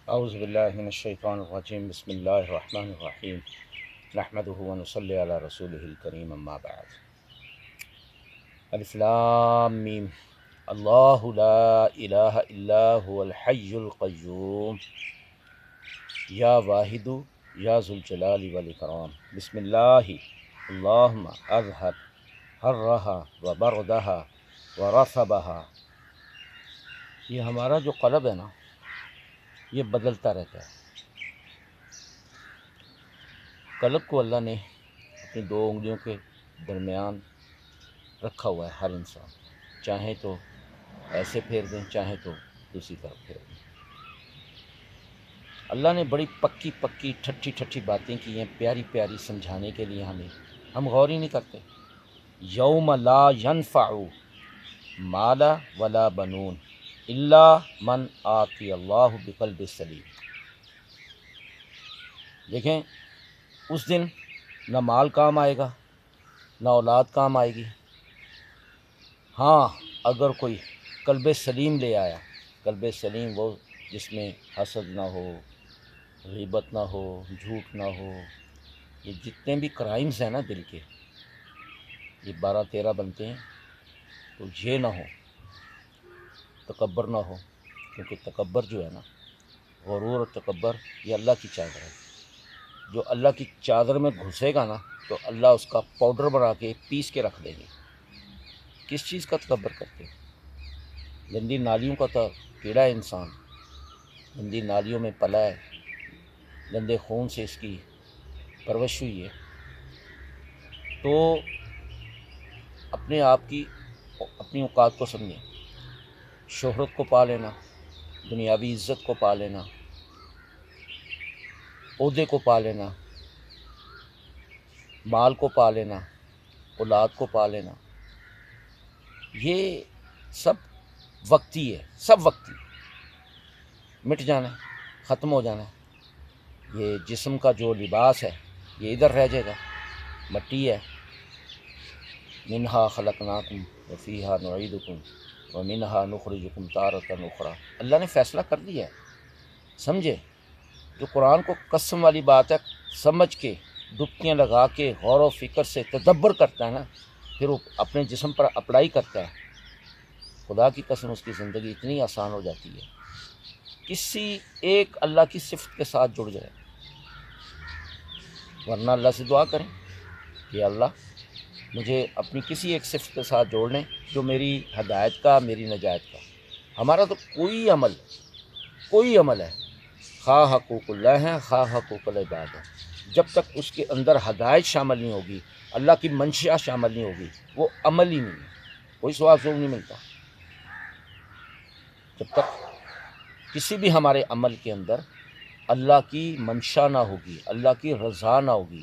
اعوذ باللہ من الشیطان الرجیم بسم اللہ الرحمن الرحیم نحمده ونصلی علی رسولہ الکریم اما بعد الف لام میم اللہ لا الہ الا هو الحی القیوم یا واحد یا ذو الجلال والاکرام بسم اللہ اللہم اذہب حرہا وبردہا ورثبہا۔ یہ ہمارا جو قلب ہے نا، یہ بدلتا رہتا ہے۔ قلب کو اللہ نے اپنی دو انگلیوں کے درمیان رکھا ہوا ہے۔ ہر انسان چاہیں تو ایسے پھیر دیں، چاہیں تو دوسری طرف پھیر دیں۔ اللہ نے بڑی پکی پکی ٹھٹھی ٹھٹھی باتیں کی ہیں، پیاری پیاری سمجھانے کے لیے ہمیں۔ ہم غور ہی نہیں کرتے۔ یوم لا ینفع مال ولا بنون الا من آتی اللہ بقلب سلیم۔ دیکھیں، اس دن نہ مال کام آئے گا، نہ اولاد کام آئے گی۔ ہاں، اگر کوئی قلب سلیم لے آیا۔ قلب سلیم وہ جس میں حسد نہ ہو، غیبت نہ ہو، جھوٹ نہ ہو، یہ جتنے بھی کرائمز ہیں نا دل کے، یہ 12-13 بنتے ہیں، تو یہ نہ ہو، تکبر نہ ہو، کیونکہ تکبر جو ہے نا، غرور اور تکبر، یہ اللہ کی چادر ہے۔ جو اللہ کی چادر میں گھسے گا نا، تو اللہ اس کا پاؤڈر بنا کے پیس کے رکھ دیں گے۔ کس چیز کا تکبر کرتے ہیں؟ گندی نالیوں کا تو کیڑا ہے انسان، گندی نالیوں میں پلا ہے، گندے خون سے اس کی پرورش ہوئی ہے۔ تو اپنے آپ کی، اپنی اوقات کو سمجھیں۔ شہرت کو پا لینا، دنیاوی عزت کو پا لینا، عہدے کو پا لینا، مال کو پا لینا، اولاد کو پا لینا، یہ سب وقتی ہے، سب وقتی، مٹ جانا ہے، ختم ہو جانا ہے۔ یہ جسم کا جو لباس ہے، یہ ادھر رہ جائے گا، مٹی ہے۔ منہا خلقناکم وفیہا نعیدکم ومنہا نخرجکم تارۃ اخری۔ اللہ نے فیصلہ کر دیا ہے، سمجھے؟ جو قرآن کو قسم والی بات ہے، سمجھ کے، ڈبکیاں لگا کے، غور و فکر سے تدبر کرتا ہے نا، پھر وہ اپنے جسم پر اپلائی کرتا ہے، خدا کی قسم اس کی زندگی اتنی آسان ہو جاتی ہے۔ کسی ایک اللہ کی صفت کے ساتھ جڑ جائے، ورنہ اللہ سے دعا کریں کہ اللہ مجھے اپنی کسی ایک صفت کے ساتھ جوڑ لیں جو میری ہدایت کا، میری نجات کا۔ ہمارا تو کوئی عمل ہے، خواہ حقوق اللہ ہے، خواہ حقوق العباد ہے، جب تک اس کے اندر ہدایت شامل نہیں ہوگی، اللہ کی منشا شامل نہیں ہوگی، وہ عمل ہی نہیں ہے، کوئی ثواب نہیں ملتا۔ جب تک کسی بھی ہمارے عمل کے اندر اللہ کی منشا نہ ہوگی، اللہ کی رضا نہ ہوگی،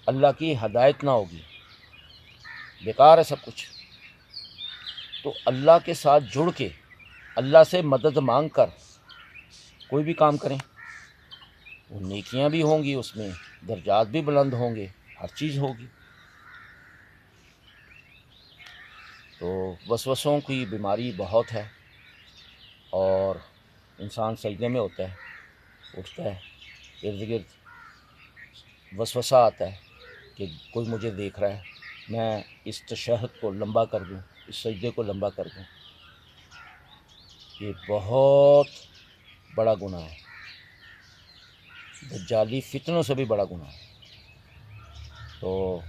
اللہ کی ہدایت نہ ہوگی، بیکار ہے سب کچھ۔ تو اللہ کے ساتھ جڑ کے، اللہ سے مدد مانگ کر کوئی بھی کام کریں، وہ نیکیاں بھی ہوں گی، اس میں درجات بھی بلند ہوں گے، ہر چیز ہوگی۔ تو وسوسوں کی بیماری بہت ہے، اور انسان سجدے میں ہوتا ہے، اٹھتا ہے، ارد گرد وسوسہ آتا ہے کہ کوئی مجھے دیکھ رہا ہے، میں اس تشہد کو لمبا کر دوں، اس سجدے کو لمبا کر دوں۔ یہ بہت بڑا گناہ ہے، دجالی فتنوں سے بھی بڑا گناہ ہے۔ تو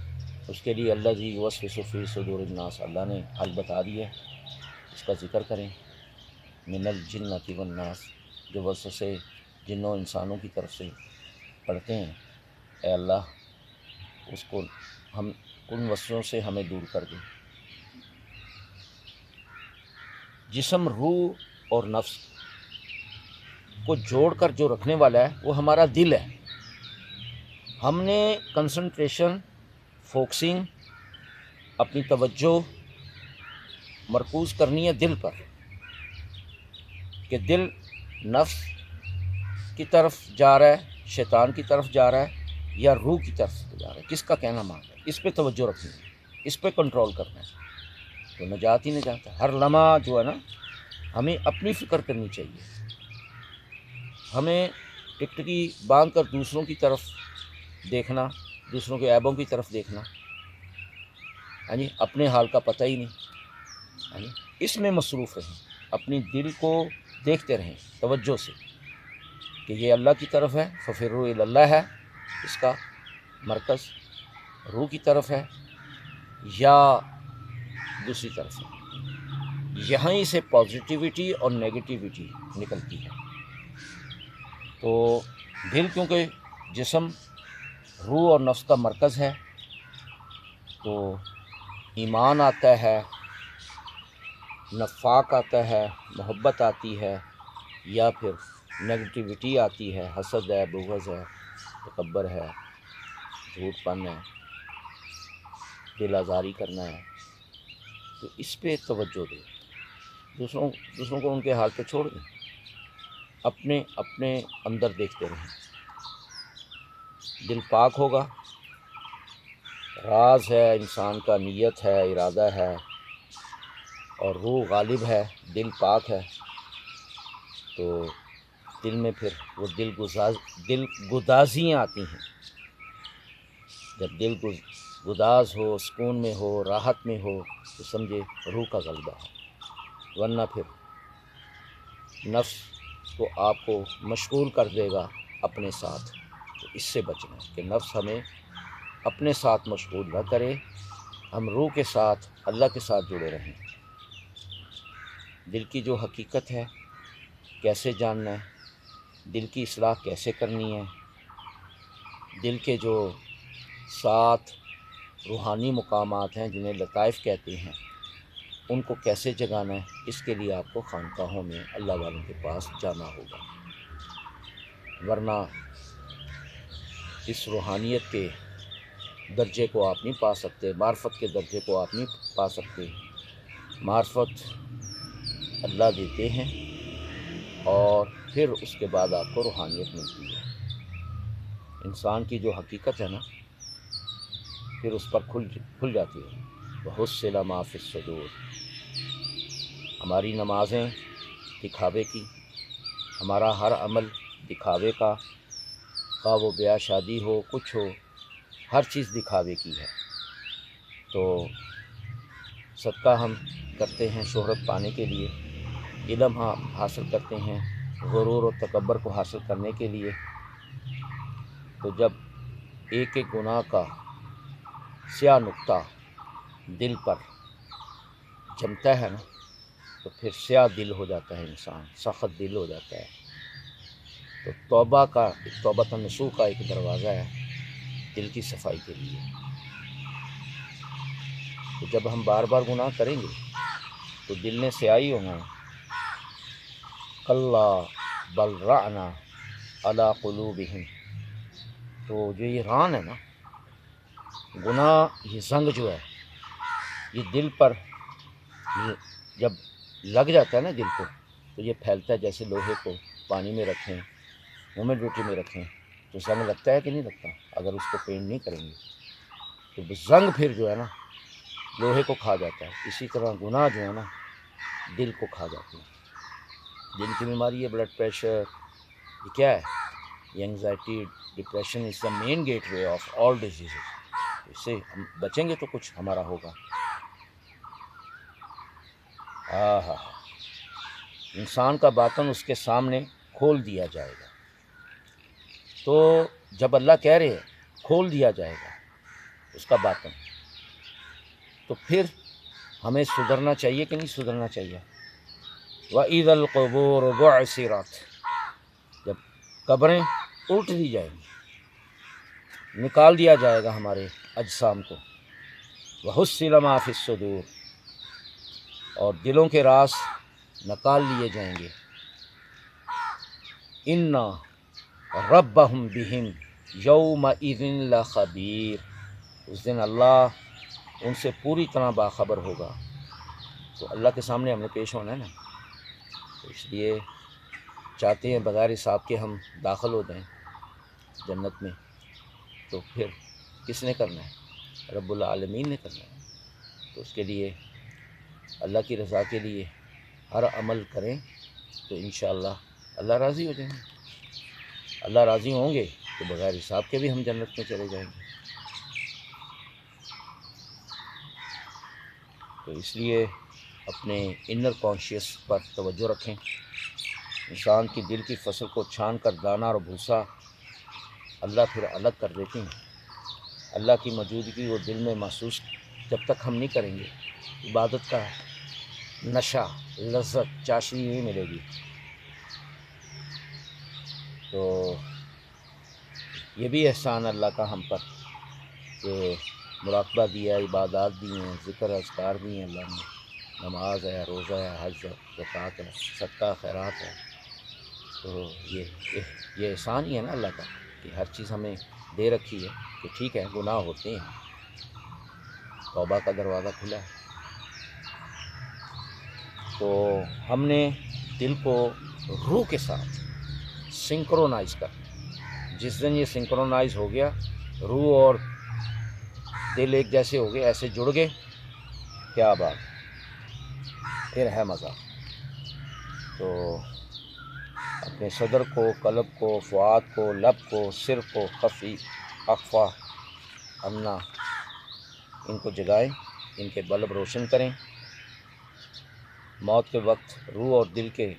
اس کے لیے اللہ جی وسوس فی صدور الناس، اللہ نے حل بتا دی ہے، اس کا ذکر کریں۔ من الجنۃ والناس، جو وسوسے جنوں انسانوں کی طرف سے پڑھتے ہیں، اے اللہ اس کو ہم ان وسوسوں سے ہمیں دور کر دیں۔ جسم، روح اور نفس کو جوڑ کر جو رکھنے والا ہے وہ ہمارا دل ہے۔ ہم نے کنسنٹریشن، فوکسنگ، اپنی توجہ مرکوز کرنی ہے دل پر، کہ دل نفس کی طرف جا رہا ہے، شیطان کی طرف جا رہا ہے، یا روح کی طرف جا رہا ہے، کس کا کہنا مان رہا ہے، اس پہ توجہ رکھنی ہے، اس پہ کنٹرول کرنا ہے، تو نجات ہی نجات ہے۔ ہر لمحہ جو ہے نا، ہمیں اپنی فکر کرنی چاہیے، ہمیں ٹکٹکی باندھ کر دوسروں کی طرف دیکھنا، دوسروں کے عیبوں کی طرف دیکھنا، یعنی اپنے حال کا پتہ ہی نہیں، یعنی اس میں مصروف رہیں، اپنی دل کو دیکھتے رہیں توجہ سے کہ یہ اللہ کی طرف ہے، ففروا الی اللہ ہے اس کا مرکز، روح کی طرف ہے یا دوسری طرف ہے، یہاں سے پازیٹیوٹی اور نیگیٹیوٹی نکلتی ہے۔ تو دل کیونکہ جسم، روح اور نفس کا مرکز ہے، تو ایمان آتا ہے، نفاق آتا ہے، محبت آتی ہے، یا پھر نیگیٹیوٹی آتی ہے، حسد ہے، بغض ہے، تکبر ہے، جھوٹ پن ہے، دل آزاری کرنا ہے۔ تو اس پہ توجہ دیں، دوسروں کو ان کے حال پہ چھوڑ دیں، اپنے اندر دیکھتے رہیں۔ دل پاک ہوگا، راز ہے انسان کا، نیت ہے، ارادہ ہے، اور روح غالب ہے، دل پاک ہے، تو دل میں پھر وہ دل گدازیاں آتی ہیں۔ جب دل گداز ہو، سکون میں ہو، راحت میں ہو، تو سمجھے روح کا غلبہ ہے، ورنہ پھر نفس کو آپ کو مشغول کر دے گا اپنے ساتھ۔ تو اس سے بچنا ہے کہ نفس ہمیں اپنے ساتھ مشغول نہ کرے، ہم روح کے ساتھ، اللہ کے ساتھ جڑے رہیں۔ دل کی جو حقیقت ہے کیسے جاننا ہے، دل کی اصلاح کیسے کرنی ہے، دل کے جو 7 روحانی مقامات ہیں جنہیں لطائف کہتے ہیں، ان کو کیسے جگانا ہے، اس کے لیے آپ کو خانقاہوں میں اللہ والوں کے پاس جانا ہوگا، ورنہ اس روحانیت کے درجے کو آپ نہیں پا سکتے، معرفت کے درجے کو آپ نہیں پا سکتے۔ معرفت اللہ دیتے ہیں اور پھر اس کے بعد آپ کو روحانیت ملتی ہے۔ انسان کی جو حقیقت ہے نا، پھر اس پر کھل جاتی ہے۔ وَحُصِّلَ مَا فِي الصُّدُورِ۔ ہماری نمازیں دکھاوے کی، ہمارا ہر عمل دکھاوے کا، خواہ وہ بیاہ شادی ہو، کچھ ہو، ہر چیز دکھاوے کی ہے۔ تو صدقہ ہم کرتے ہیں شہرت پانے کے لیے، علم حاصل کرتے ہیں غرور و تکبر کو حاصل کرنے کے لیے۔ تو جب ایک ایک گناہ کا سیاہ نقطہ دل پر جمتا ہے نا، تو پھر سیاہ دل ہو جاتا ہے انسان، سخت دل ہو جاتا ہے۔ تو توبہ نصوح کا ایک دروازہ ہے دل کی صفائی کے لیے۔ تو جب ہم بار بار گناہ کریں گے تو دل نے سیاہی ہونا ہے۔ کلا بل رعنا علی قلوبہم۔ تو جو یہ ران ہے نا، گناہ، یہ زنگ جو ہے، یہ دل پر جب لگ جاتا ہے نا دل کو، تو یہ پھیلتا ہے جیسے لوہے کو پانی میں رکھیں، ہیومیڈیٹی میں رکھیں تو زنگ لگتا ہے کہ نہیں لگتا؟ اگر اس کو پینٹ نہیں کریں گے تو زنگ پھر جو ہے نا لوہے کو کھا جاتا ہے۔ اسی طرح گناہ جو ہے نا دل کو کھا جاتے ہیں۔ دل کی بیماری ہے، بلڈ پریشر، یہ کیا ہے؟ یہ anxiety, depression is the main gateway of all diseases. اس سے ہم بچیں گے تو کچھ ہمارا ہوگا۔ انسان کا باطن اس کے سامنے کھول دیا جائے گا۔ تو جب اللہ کہہ رہے ہیں کھول دیا جائے گا اس کا باطن، تو پھر ہمیں سدھرنا چاہیے کہ نہیں سدھرنا چاہیے؟ وَإِذَا الْقُبُورُ بُعْثِرَتْ۔ جب قبریں الٹ دی جائیں گی، نکال دیا جائے گا ہمارے اجسام کو۔ وَحُصِّلَ مَا فِي الصُّدُورِ۔ اور دلوں کے راز نکال لیے جائیں گے۔ اِنَّا رَبَّهُمْ بِهِمْ يَوْمَئِذٍ لَخَبِيرٌ۔ اس دن اللہ ان سے پوری طرح باخبر ہوگا۔ تو اللہ کے سامنے ہم نے پیش ہونا ہے نا، تو اس لیے چاہتے ہیں بغیر حساب کے ہم داخل ہو جائیں جنت میں۔ تو پھر کس نے کرنا ہے؟ رب العالمین نے کرنا ہے۔ تو اس کے لیے اللہ کی رضا کے لیے ہر عمل کریں تو انشاءاللہ اللہ راضی ہو جائیں گے۔ اللہ راضی ہوں گے تو بغیر حساب کے بھی ہم جنت میں چلے جائیں گے۔ تو اس لیے اپنے انر کانشیس پر توجہ رکھیں۔ انسان کی دل کی فصل کو چھان کر دانہ اور بھوسا اللہ پھر الگ کر دیتے ہیں۔ اللہ کی موجودگی وہ دل میں محسوس جب تک ہم نہیں کریں گے، عبادت کا نشہ، لذت، چاشنی نہیں ملے گی۔ تو یہ بھی احسان اللہ کا ہم پر کہ مراقبہ دیا، عبادات دی ہیں، ذکر اذکار دی ہیں اللہ نے، نماز ہے، روزہ ہے، حج ہے، زکوٰۃ ہے، صدقہ خیرات ہے۔ تو یہ احسان ہی ہے نا اللہ کا کہ ہر چیز ہمیں دے رکھی ہے کہ ٹھیک ہے گناہ ہوتے ہیں، توبہ کا دروازہ کھلا ہے۔ تو ہم نے دل کو روح کے ساتھ سنکرونائز کرنا۔ جس دن یہ سنکرونائز ہو گیا، روح اور دل ایک جیسے ہو گئے، ایسے جڑ گئے، کیا بات، پھر ہے مزہ۔ تو اپنے صدر کو، قلب کو، فؤاد کو، لب کو، سر کو، خفی، اخفا، امنا، ان کو جگائیں، ان کے بلب روشن کریں۔ موت کے وقت روح اور دل کے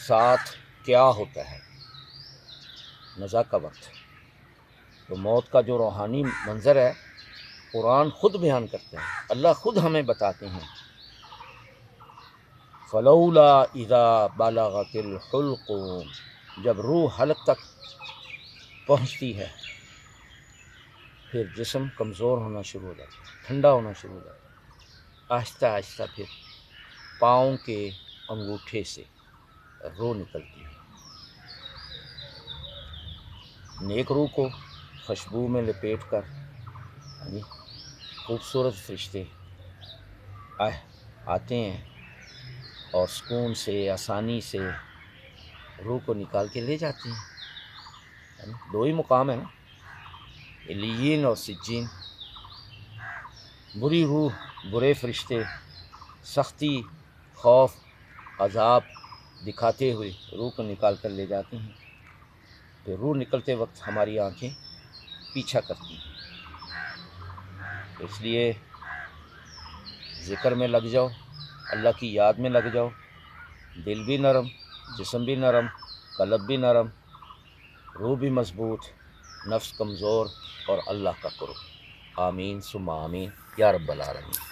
ساتھ کیا ہوتا ہے، نزا کا وقت، تو موت کا جو روحانی منظر ہے قرآن خود بیان کرتا ہے، اللہ خود ہمیں بتاتے ہیں، فلولا اذا بلغت الحلقوم، جب روح حلق تک پہنچتی ہے پھر جسم کمزور ہونا شروع ہو جاتا ہے، ٹھنڈا ہونا شروع ہو جاتا ہے، آہستہ آہستہ پھر پاؤں کے انگوٹھے سے روح نکلتی ہے۔ نیک روح کو خوشبو میں لپیٹ کر یعنی خوبصورت فرشتے آتے ہیں اور سکون سے، آسانی سے روح کو نکال کے لے جاتے ہیں۔ دو ہی مقام ہے نا، علیین اور سجین۔ بری روح، برے فرشتے سختی، خوف، عذاب دکھاتے ہوئے روح کو نکال کر لے جاتے ہیں، پھر روح نکلتے وقت ہماری آنکھیں پیچھا کرتی ہیں۔ اس لیے ذکر میں لگ جاؤ، اللہ کی یاد میں لگ جاؤ، دل بھی نرم، جسم بھی نرم، قلب بھی نرم، روح بھی مضبوط، نفس کمزور، اور اللہ کا قرب۔ آمین ثم آمین یا رب العالمین۔